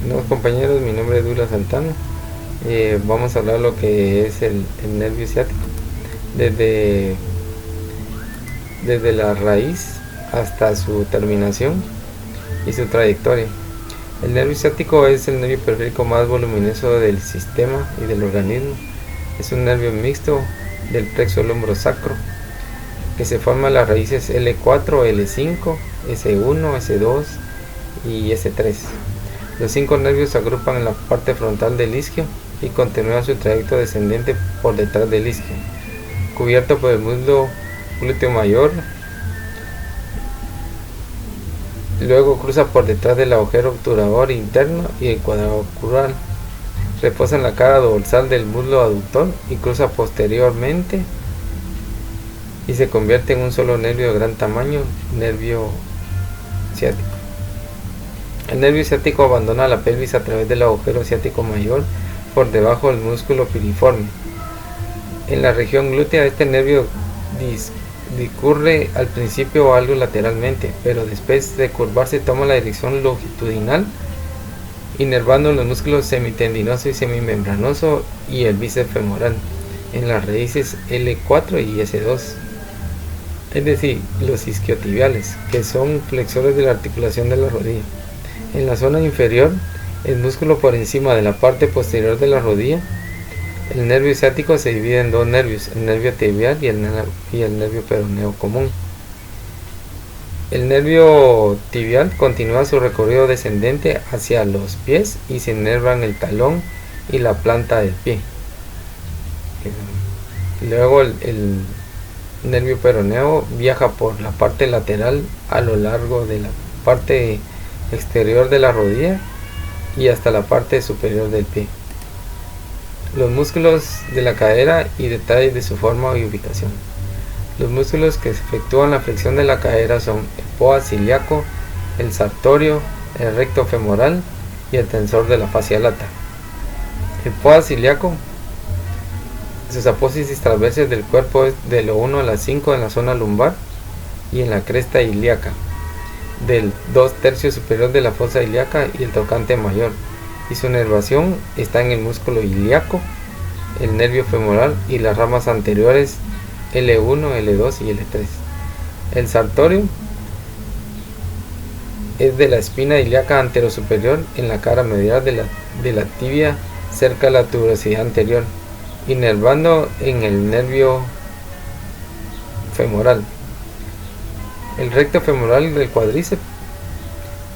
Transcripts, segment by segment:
Nuevos compañeros, mi nombre es Douglas Santana. Vamos a hablar lo que es el nervio ciático, desde, desde la raíz hasta su terminación y su trayectoria. El nervio ciático es el nervio periférico más voluminoso del sistema y del organismo. Es un nervio mixto del plexo del hombro sacro, que se forma en las raíces L4, L5, S1, S2 y S3. Los 5 nervios se agrupan en la parte frontal del isquio y continúan su trayecto descendente por detrás del isquio, cubierto por el muslo glúteo mayor. Luego cruza por detrás del agujero obturador interno y el cuadrado crural. Reposa en la cara dorsal del muslo aductor y cruza posteriormente y se convierte en un solo nervio de gran tamaño, nervio ciático. El nervio ciático abandona la pelvis a través del agujero ciático mayor por debajo del músculo piriforme. En la región glútea, este nervio discurre al principio algo lateralmente, pero después de curvarse toma la dirección longitudinal, inervando los músculos semitendinoso y semimembranoso y el bíceps femoral en las raíces L4 y S2, es decir, los isquiotibiales, que son flexores de la articulación de la rodilla. En la zona inferior, el músculo por encima de la parte posterior de la rodilla, el nervio ciático se divide en dos nervios, el nervio tibial y el nervio peroneo común. El nervio tibial continúa su recorrido descendente hacia los pies y se inerva en el talón y la planta del pie. Luego el nervio peroneo viaja por la parte lateral a lo largo de la parte exterior de la rodilla y hasta la parte superior del pie. Los músculos de la cadera y detalles de su forma y ubicación. Los músculos que efectúan la flexión de la cadera son el psoas ilíaco, el sartorio, el recto femoral y el tensor de la fascia lata. El psoas ilíaco, sus apófisis transversas del cuerpo es de lo 1 a la 5 en la zona lumbar y en la cresta ilíaca, del 2/3 superior de la fosa ilíaca y el trocante mayor, y su inervación está en el músculo ilíaco, el nervio femoral y las ramas anteriores L1, L2 y L3. El sartorio es de la espina ilíaca anterosuperior en la cara medial de la tibia cerca de la tuberosidad anterior, inervando en el nervio femoral. El recto femoral del cuádriceps,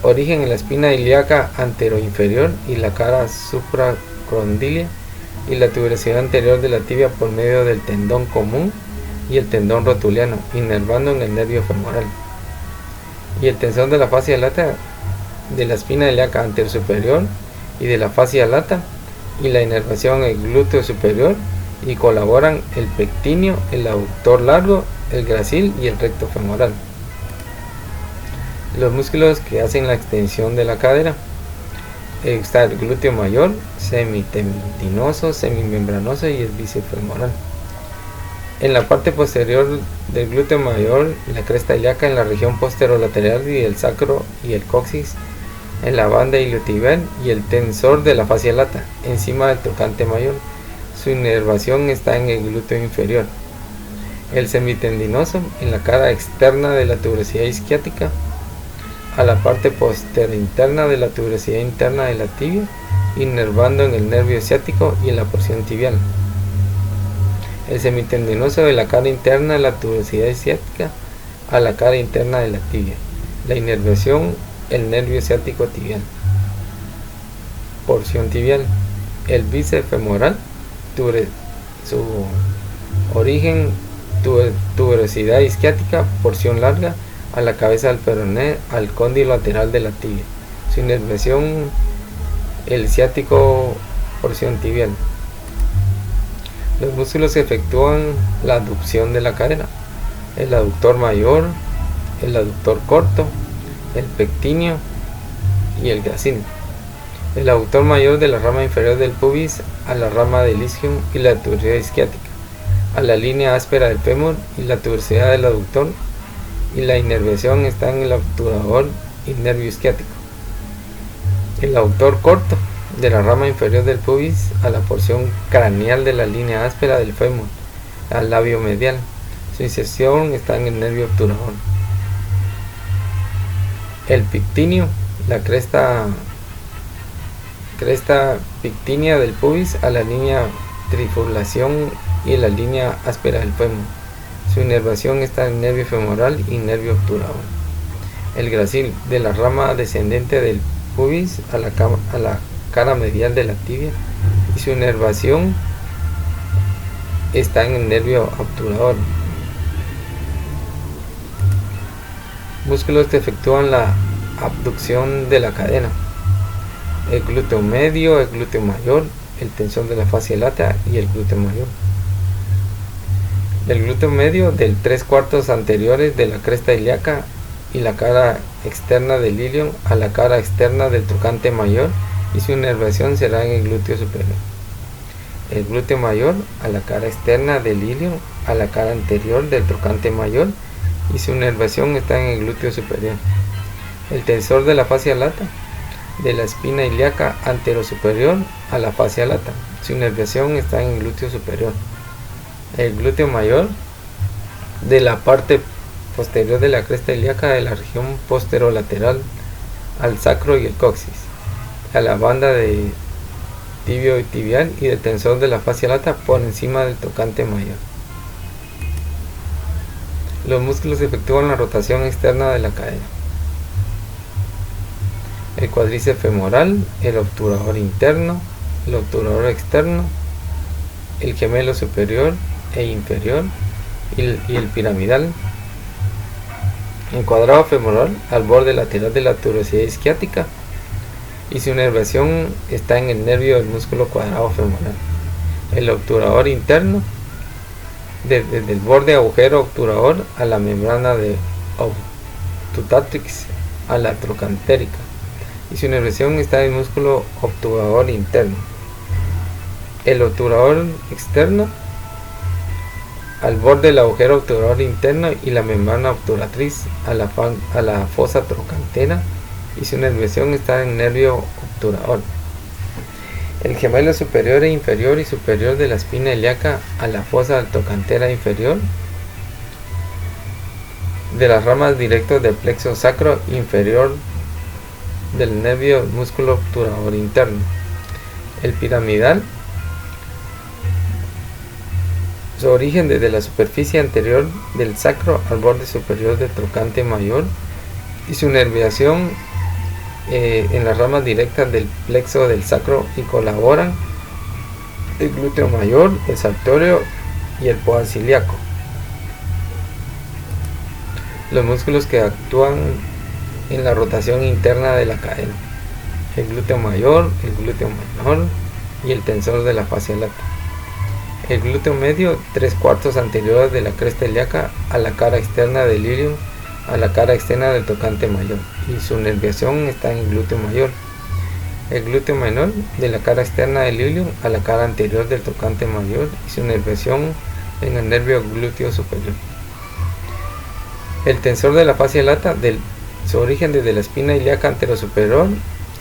origen en la espina ilíaca anteroinferior y la cara supracondílea y la tuberosidad anterior de la tibia por medio del tendón común y el tendón rotuliano, inervando en el nervio femoral. Y el tensor de la fascia lata de la espina ilíaca anterosuperior y de la fascia lata y la inervación en el glúteo superior, y colaboran el pectíneo, el aductor largo, el gracil y el recto femoral. Los músculos que hacen la extensión de la cadera: está el glúteo mayor, semitendinoso, semimembranoso y el bíceps femoral. En la parte posterior del glúteo mayor, la cresta ilíaca en la región posterolateral y el sacro y el coxis en la banda iliotibial y el tensor de la fascia lata encima del trocante mayor. Su inervación está en el glúteo inferior. El semitendinoso en la cara externa de la tuberosidad isquiática, a la parte posterinterna de la tuberosidad interna de la tibia, inervando en el nervio ciático y en la porción tibial. El semitendinoso de la cara interna de la tuberosidad isquiática a la cara interna de la tibia. La inervación, el nervio ciático tibial. Porción tibial. El bíceps femoral, su origen, tuberosidad isquiática, porción larga, a la cabeza del peroné, al cóndilo lateral de la tibia. Su inervación, el ciático, porción tibial. Los músculos que efectúan la aducción de la cadera: el aductor mayor, el aductor corto, el pectíneo y el gracil. El aductor mayor de la rama inferior del pubis a la rama del isquium y la tuberosidad isquiática, a la línea áspera del fémur y la tuberosidad del aductor, y la inervación está en el obturador y nervio isquiático. El aductor corto de la rama inferior del pubis a la porción craneal de la línea áspera del fémur al labio medial. Su inserción está en el nervio obturador. El pictíneo, la cresta pictínea del pubis a la línea trifurlación y la línea áspera del fémur. Su inervación está en el nervio femoral y nervio obturador. El gracil, de la rama descendente del pubis a la cara medial de la tibia, y su inervación está en el nervio obturador. Músculos que efectúan la abducción de la cadena: el glúteo medio, el glúteo mayor, el tensor de la fascia lata y el glúteo mayor. El glúteo medio, del 3/4 anteriores de la cresta ilíaca y la cara externa del ilion a la cara externa del trocante mayor, y su inervación será en el glúteo superior. El glúteo mayor, a la cara externa del ilion a la cara anterior del trocante mayor, y su inervación está en el glúteo superior. El tensor de la fascia lata, de la espina ilíaca anterosuperior a la fascia lata, su inervación está en el glúteo superior. El glúteo mayor, de la parte posterior de la cresta ilíaca de la región posterolateral al sacro y el coxis, a la banda de tibio y tibial y del tensor de la fascia lata por encima del trocante mayor. Los músculos efectúan la rotación externa de la cadena: el cuádriceps femoral, el obturador interno, el obturador externo, el gemelo superior e inferior y el piramidal. El cuadrado femoral, al borde lateral de la tuberosidad isquiática, y su inervación está en el nervio del músculo cuadrado femoral. El obturador interno, desde el borde agujero obturador a la membrana de obtutatrix a la trocantérica, y su inervación está en el músculo obturador interno. El obturador externo, al borde del agujero obturador interno y la membrana obturatriz a la fosa trocantera, y su inervación está en el nervio obturador. El gemelo superior e inferior y superior de la espina ilíaca a la fosa trocantera inferior, de las ramas directas del plexo sacro inferior del nervio músculo obturador interno. El piramidal, su origen desde la superficie anterior del sacro al borde superior del trocante mayor, y su inervación en las ramas directas del plexo del sacro, y colaboran el glúteo mayor, el sartorio y el psoas ilíaco. Los músculos que actúan en la rotación interna de la cadena: el glúteo mayor, el glúteo menor y el tensor de la fascia lata. El glúteo medio, 3/4 anteriores de la cresta ilíaca a la cara externa del ilion a la cara externa del trocante mayor, y su inervación está en el glúteo mayor. El glúteo menor, de la cara externa del ilion a la cara anterior del trocante mayor, y su inervación en el nervio glúteo superior. El tensor de la fascia lata, su origen desde la espina ilíaca anterosuperior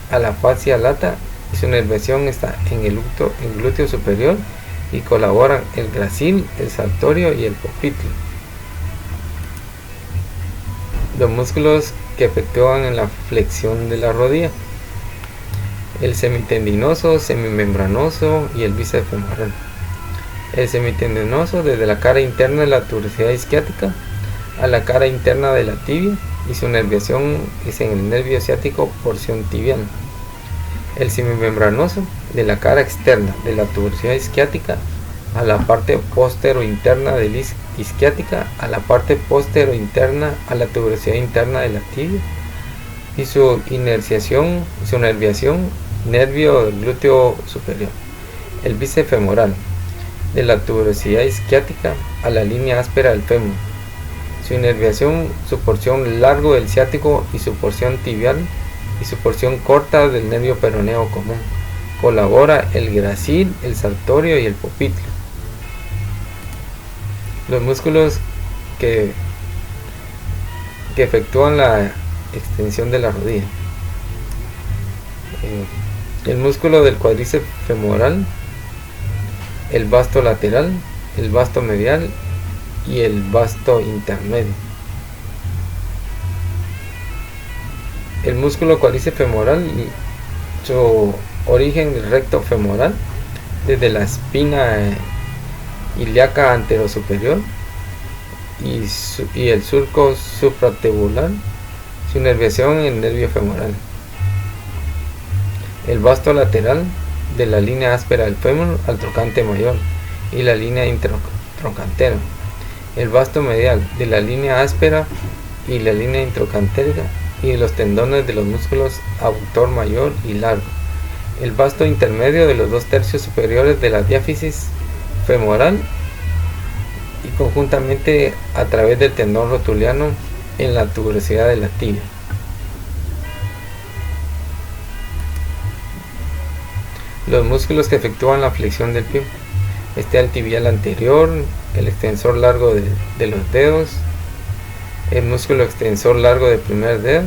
a la fascia lata, y su inervación está en el glúteo superior, y colaboran el gracil, el sartorio y el popliteo. Los músculos que efectúan en la flexión de la rodilla: el semitendinoso, semimembranoso y el bíceps femoral. El semitendinoso, desde la cara interna de la tuberosidad isquiática a la cara interna de la tibia, y su inervación es en el nervio ciático porción tibial. El semimembranoso, de la cara externa de la tuberosidad isquiática a la parte postero interna de la isquiática, a la parte postero interna a la tuberosidad interna de la tibia, y su inervación nervio del glúteo superior. El bíceps femoral, de la tuberosidad isquiática a la línea áspera del fémur. Su inervación, su porción largo del ciático y su porción tibial, y su porción corta del nervio peroneo común. Colabora el gracil, el sartorio y el popliteo. Los músculos que efectúan la extensión de la rodilla: El músculo del cuádriceps femoral, el vasto lateral, el vasto medial y el vasto intermedio. El músculo cuádriceps femoral, su origen recto femoral, desde la espina ilíaca anterosuperior y el surco supratebular, su inervación en el nervio femoral. El vasto lateral, de la línea áspera del fémur al trocante mayor y la línea introtrocantera. El vasto medial, de la línea áspera y la línea introcantérica y de los tendones de los músculos abductor mayor y largo. El vasto intermedio, de los 2/3 superiores de la diáfisis femoral y conjuntamente a través del tendón rotuliano en la tuberosidad de la tibia. Los músculos que efectúan la flexión del pie. Está el tibial anterior, el extensor largo de los dedos, el músculo extensor largo del primer dedo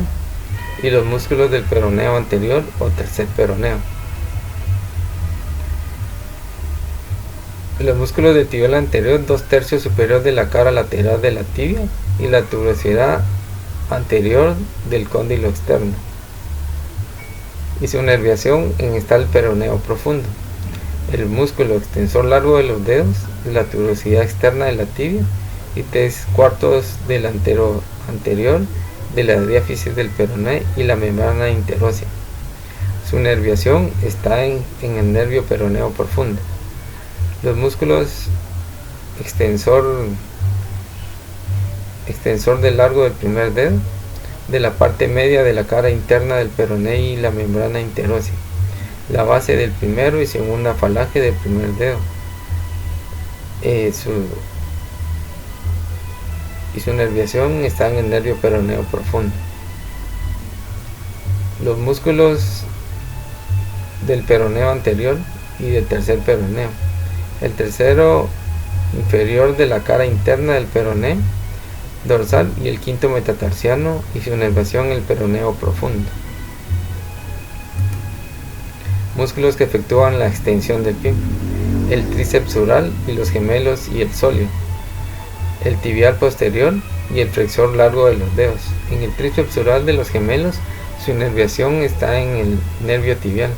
y los músculos del peroneo anterior o tercer peroneo. Los músculos del tibial anterior, 2/3 superior de la cara lateral de la tibia y la tuberosidad anterior del cóndilo externo. Y su inervación está el peroneo profundo. El músculo extensor largo de los dedos, la tuberosidad externa de la tibia y 3/4 del anterior de la diáfisis del peroné y la membrana interósea. Su inervación está en el nervio peroneo profundo. Los músculos extensor del largo del primer dedo, de la parte media de la cara interna del peroné y la membrana interósea, la base del primero y segunda falange del primer dedo, su inervación está en el nervio peroneo profundo. Los músculos del peroneo anterior y del tercer peroneo, el tercero inferior de la cara interna del peroné dorsal y el quinto metatarsiano y su inervación en el peroneo profundo. Músculos que efectúan la extensión del pie, el tríceps sural y los gemelos y el sóleo, el tibial posterior y el flexor largo de los dedos. En el tríceps sural de los gemelos, su inervación está en el nervio tibial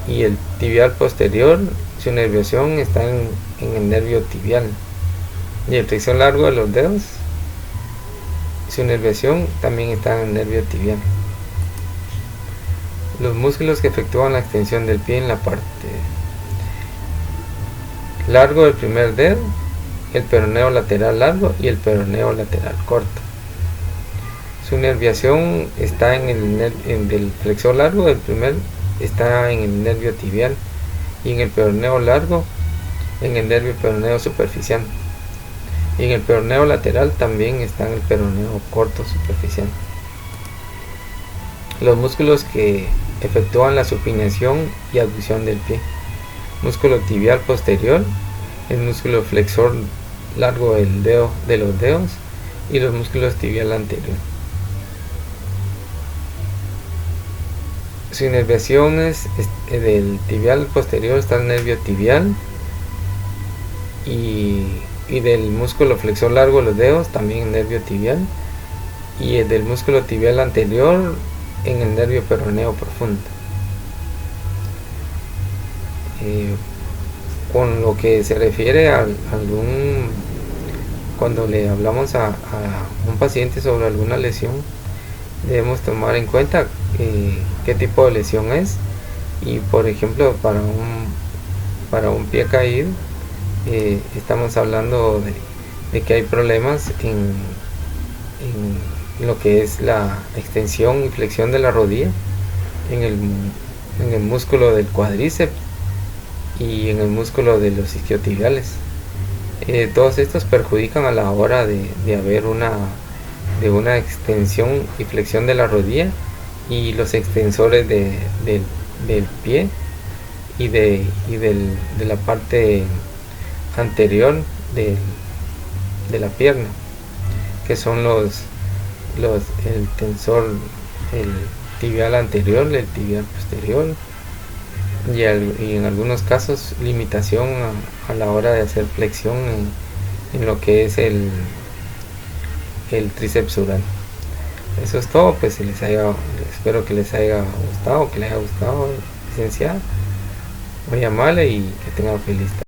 y el tibial posterior, su inervación está en el nervio tibial y el flexor largo de los dedos, su inervación también está en el nervio tibial. Los músculos que efectúan la extensión del pie en la parte largo del primer dedo, el peroneo lateral largo y el peroneo lateral corto. Su inervación está en el flexor largo del primer, está en el nervio tibial y en el peroneo largo en el nervio peroneo superficial. Y en el peroneo lateral también está en el peroneo corto superficial. Los músculos que efectúan la supinación y abducción del pie. Músculo tibial posterior, el músculo flexor largo del dedo, de los dedos y los músculos tibial anterior. Su inervación es del tibial posterior está el nervio tibial y del músculo flexor largo de los dedos también el nervio tibial y el del músculo tibial anterior en el nervio peroneo profundo. Con lo que se refiere a cuando le hablamos a un paciente sobre alguna lesión, debemos tomar en cuenta qué tipo de lesión es y, por ejemplo, para un pie caído, estamos hablando de que hay problemas en lo que es la extensión y flexión de la rodilla, en el músculo del cuádriceps y en el músculo de los isquiotibiales. Todos estos perjudican a la hora de haber una extensión y flexión de la rodilla y los extensores del pie y de la parte anterior de la pierna, que son el tensor, el tibial anterior y el tibial posterior. posterior y en algunos casos limitación a la hora de hacer flexión en lo que es el tríceps ural. Eso es todo, pues espero que les haya gustado, licenciada. Muy amable y que tengan feliz tarde.